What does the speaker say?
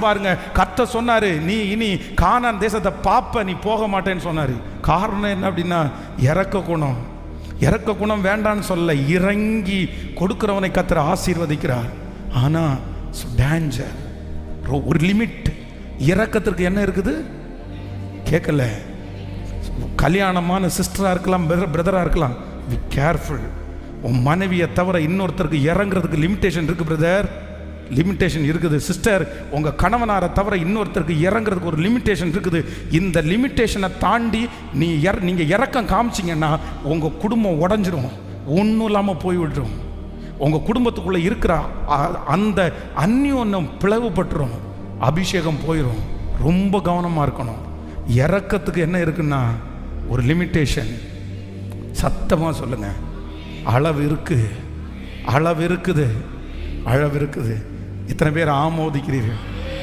பாருங்க, கர்த்தர் சொன்னாரு, நீ இனி கானான் தேசத்தை பாப்ப, நீ போக மாட்டேன்னு சொன்னாரு. காரணம் என்ன அப்படின்னா, இறக்க குணம். இறக்க குணம் வேண்டான்னு சொல்ல, இறங்கி கொடுக்கிறவனை கர்த்தர் ஆசீர்வதிக்கிறார். ஆனா டேஞ்சர், ஒரு லிமிட். இறக்கத்திற்கு என்ன இருக்குது கேட்கல. கல்யாணமான சிஸ்டரா இருக்கலாம், பிரதரா இருக்கலாம், பி கேர்ஃபுல். உன் மனைவியை தவிர இன்னொருத்தருக்கு இறங்குறதுக்கு லிமிட்டேஷன் இருக்கு பிரதர், லிமிட்டேஷன் இருக்குது. சிஸ்டர், உங்க கணவனாரை தவிர இன்னொருத்தருக்கு இறங்குறதுக்கு ஒரு லிமிட்டேஷன் இருக்குது. இந்த லிமிட்டேஷனை தாண்டி நீங்க இறக்கம் காமிச்சிங்கன்னா உங்க குடும்பம் உடஞ்சிரும், ஒன்றும் இல்லாமல் போய்விடுறோம். உங்க குடும்பத்துக்குள்ள இருக்கிற அந்த அந்யோன்யம் பிளவுபட்டுரும், அபிஷேகம் போயிடும். ரொம்ப கவனமா இருக்கணும். இறக்கத்துக்கு என்ன இருக்குன்னா ஒரு லிமிட்டேஷன். சத்தமா சொல்லுங்க, அளவு இருக்கு, அளவு இருக்குது, அளவு இருக்குது. இத்தனை பேர் ஆமோதிக்கிறீர்கள்.